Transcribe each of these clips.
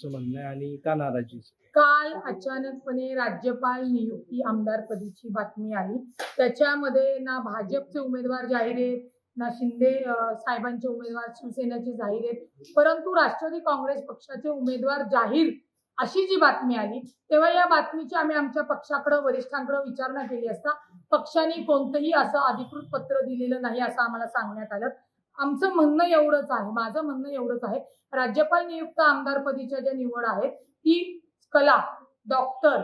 म्हणणं आहे आणि का नाराजी? काल अचानकपणे राज्यपाल नियुक्ती आमदारपदीची बातमी आली. त्याच्यामध्ये ना भाजपचे उमेदवार जाहीर आहेत, ना शिंदे साहेबांचे उमेदवार शिवसेनेचे जाहीर आहेत, परंतु राष्ट्रवादी काँग्रेस पक्षाचे उमेदवार जाहीर अशी जी बातमी आली, तेव्हा या बातमीची आम्ही आमच्या पक्षाकडे वरिष्ठांकडे विचारणा केली असता पक्षाने कोणतंही असं अधिकृत पत्र दिलेलं नाही असं आम्हाला सांगण्यात आलं. आमचं म्हणणं एवढंच आहे, माझं म्हणणं एवढंच आहे, राज्यपाल नियुक्त आमदारपदीच्या ज्या निवड आहेत ती कला, डॉक्टर,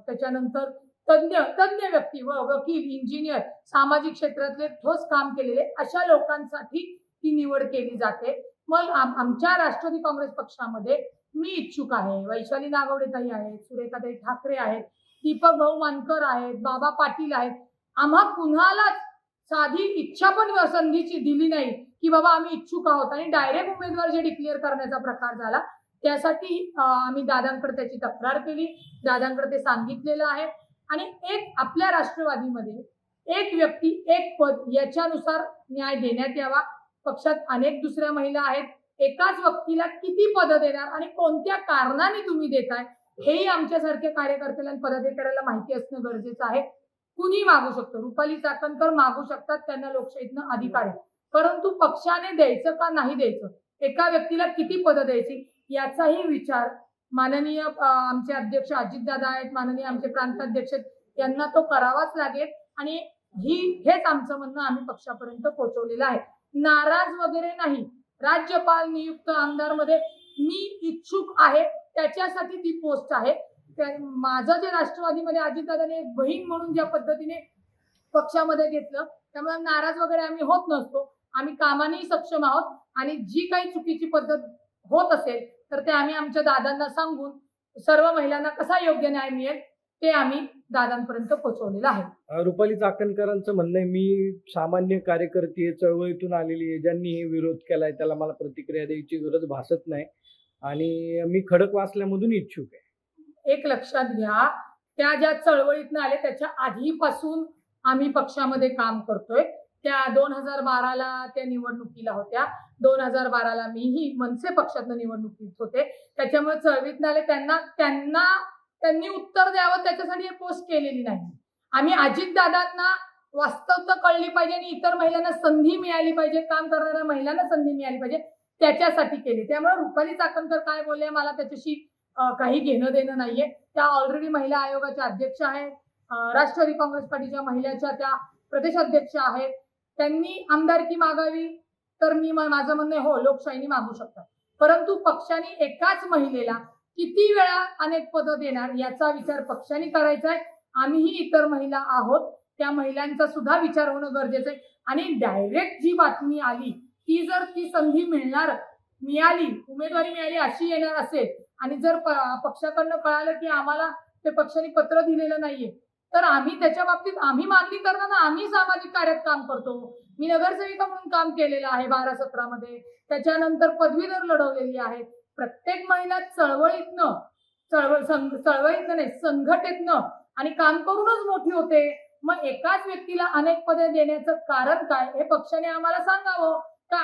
त्याच्यानंतर तज्ञ व्यक्ती व वकील, इंजिनियर, सामाजिक क्षेत्रातले ठोस काम केलेले अशा लोकांसाठी ती निवड केली जाते. मग आमच्या राष्ट्रवादी काँग्रेस पक्षामध्ये मी इच्छुक आहे, वैशाली नागवडेताई आहेत, सुरेखाताई ठाकरे आहेत, दीपक भाऊ मानकर आहेत, बाबा पाटील आहेत. आम्हा कुणालाच साधी इच्छा पण संधीची दिली नाही की बाबा आम्ही इच्छुक आहोत आणि डायरेक्ट उमेदवार जे डिक्लेअर करण्याचा प्रकार झाला त्यासाठी आम्ही दादांकडे त्याची तक्रार केली, दादांकडे ते सांगितलेलं आहे. आणि एक आपल्या राष्ट्रवादीमध्ये एक व्यक्ती एक पद याच्यानुसार न्याय देण्यात यावा. पक्षात अनेक दुसऱ्या महिला आहेत, एकाच व्यक्तीला किती पदं देणार आणि कोणत्या कारणाने तुम्ही देताय हेही आमच्यासारख्या कार्यकर्त्याला आणि पदाधिकाऱ्याला माहिती असणं गरजेचं आहे. कुणी मागू शकतो, रुपाली चाकणकर मागू शकतात, त्यांना लोकशाहीतनं अधिकार आहे, परंतु पक्षाने द्यायचं का नाही द्यायचं, एका व्यक्तीला किती पदं द्यायची याचाही विचार माननीय आमचे अध्यक्ष अजितदादा आहेत, माननीय आमचे प्रांताध्यक्ष यांना तो करावाच लागेल. आणि हेच आमचं म्हणणं आम्ही पक्षापर्यंत पोहोचवलेलं आहे. नाराज वगैरे नाही. राज्यपाल नियुक्त आमदारमध्ये मी इच्छुक आहे, त्याच्यासाठी ती पोस्ट आहे. माझं जे राष्ट्रवादीमध्ये अजितदादाने एक बहीण म्हणून ज्या पद्धतीने पक्षामध्ये घेतलं, त्यामुळे नाराज वगैरे आम्ही होत नसतो. आम्ही कामानेही सक्षम आहोत आणि जी काही चुकीची पद्धत होत असेल तर ते आम्ही आमच्या दादांना सांगून सर्व महिलांना कसा योग्य न्याय मिळेल ते आम्ही दादांपर्यंत पोहोचवलेलं आहे. रुपाली चाकणकरांचं म्हणणं आहे, मी सामान्य कार्यकर्ती चळवळीतून आलेली आहे, ज्यांनी हे विरोध केलाय त्याला मला प्रतिक्रिया द्यायची गरज भासत नाही आणि मी खडकवासल्यामधून इच्छुक आहे. एक लक्षात घ्या, त्या ज्या चळवळीतनं आले त्याच्या आधीपासून आम्ही पक्षामध्ये काम करतोय. त्या 2012ला त्या निवडणुकीला होत्या, 2012ला मीही मनसे पक्षातनं निवडणुकीत होते. त्याच्यामुळे चळवळीतनं आले, त्यांनी उत्तर द्यावं त्याच्यासाठी हे पोस्ट केलेली नाही. आम्ही अजितदादांना वास्तवता कळली पाहिजे आणि इतर महिलांना संधी मिळाली पाहिजे, काम करणाऱ्या महिलांना संधी मिळाली पाहिजे त्याच्यासाठी केली. त्यामुळे रुपाली चाकणकर काय बोलले मला त्याच्याशी काही घेणं देणं नाहीये. त्या ऑलरेडी महिला आयोगाच्या अध्यक्ष आहेत, राष्ट्रवादी काँग्रेस पार्टीच्या महिलाच्या त्या प्रदेशाध्यक्ष आहेत. त्यांनी आमदारकी मागावी तर मी माझं म्हणणं हो, लोकशाहीने मागू शकतात, परंतु पक्षाने एकाच महिलेला किती वेळा अनेक पदं देणार याचा विचार पक्षाने करायचा आहे. आम्हीही इतर महिला आहोत, त्या महिलांचा सुद्धा विचार होणं गरजेचं आहे. आणि डायरेक्ट जी बातमी आली ती जर ती संधी मिळाली, उमेदवारी मिळाली अशी येणार असेल आणि जर पक्षाकडनं कळालं की आम्हाला ते पक्षाने पत्र दिलेलं नाहीये तर आम्ही त्याच्या बाबतीत आम्ही मागणी करताना आम्ही सामाजिक कार्यात काम करतो. मी नगरसेविका म्हणून काम केलेलं आहे 12-17 मध्ये, त्याच्यानंतर पदवीधर लढवलेली आहे. प्रत्येक महिला चळवळीतनं नाही संघटनेतनं आणि काम करूनच मोठी होते. मग एकाच व्यक्तीला अनेक पदे देण्याचं कारण काय हे पक्षाने आम्हाला सांगावं. का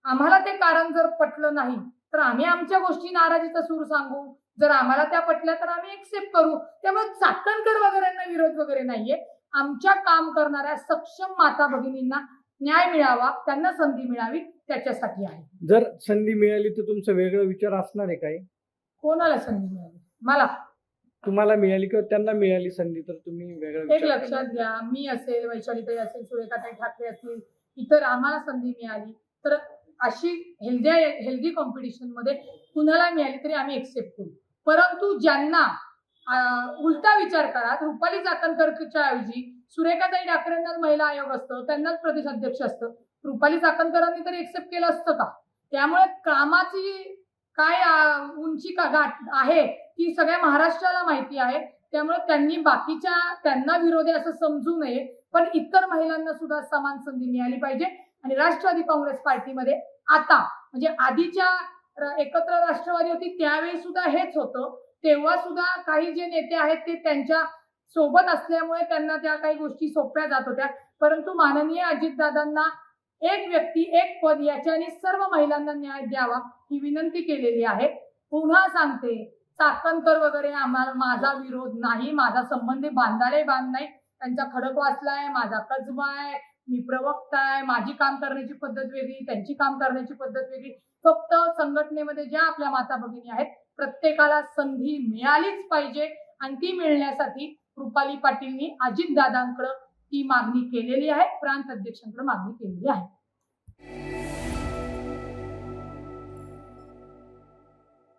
आम्हाला ते कारण जर पटलं नाही तर आम्ही आमच्या गोष्टी नाराजीचा सूर सांगू, जर आम्हाला त्या पटल्या तर आम्ही एक्सेप्ट करू. त्यामुळे चाकणकर वगैरेंना विरोध वगैरे नाहीये. आमच्या काम करणाऱ्या सक्षम माता भगिनींना न्याय मिळावा, त्यांना संधी मिळावी त्याच्यासाठी आहे. जर संधी मिळाली तर तुमचा वेगळा विचार असणार आहे काय? कोणाला संधी मिळाली? मला. तुम्हाला मिळाली किंवा त्यांना मिळाली संधी तर तुम्ही वेगळा एक लक्षात घ्या, मी असेल, वैशालीताई असेल, सुरेखाताई ठाकरे असतील, इतर आम्हाला संधी मिळाली तर अशी हेल्दी कॉम्पिटिशन मध्ये कुणाला मिळाली तरी आम्ही एक्सेप्ट करू. परंतु ज्यांना उलटा विचार करा, रुपाली चाकणकरच्या ऐवजी सुरेखाताई ठाकरेंनाच महिला आयोग असतं, त्यांनाच प्रदेशाध्यक्ष असतं, रुपाली चाकणकरांनी तरी एक्सेप्ट केलं असतं का? त्यामुळे कामाची काय उंची का गाठ आहे ती सगळ्या महाराष्ट्राला माहिती आहे. त्यामुळे त्यांनी त्यांना विरोधी असं समजू नये, पण इतर महिलांना सुद्धा समान संधी मिळाली पाहिजे. आणि राष्ट्रवादी काँग्रेस पार्टीमध्ये आता म्हणजे आधीच्या एकत्र राष्ट्रवादी होती त्यावेळी सुद्धा हेच होतं. तेव्हा सुद्धा काही जे नेते आहेत ते त्यांच्या सोबत असल्यामुळे त्यांना त्या काही गोष्टी सोप्या जात होत्या. परंतु माननीय अजितदादांना एक व्यक्ती एक पद याच्याने सर्व महिलांना न्याय द्यावा ही विनंती केलेली आहे. पुन्हा सांगते, चाकणकर वगैरे आम्हाला माझा विरोध नाही, माझा संबंधी बांधाले बांध नाही. त्यांचा खडकवासला आहे, माझा कजबा आहे, मी प्रवक्ता आहे, माझी काम करण्याची पद्धत वेगळी, त्यांची काम करण्याची पद्धत वेगळी. फक्त संघटनेमध्ये ज्या आपल्या माता भगिनी आहेत प्रत्येकाला संधी मिळालीच पाहिजे आणि ती मिळण्यासाठी रुपाली पाटीलनी अजितदादांकडे ती मागणी केलेली आहे, प्रांत अध्यक्षांकडे मागणी केलेली आहे.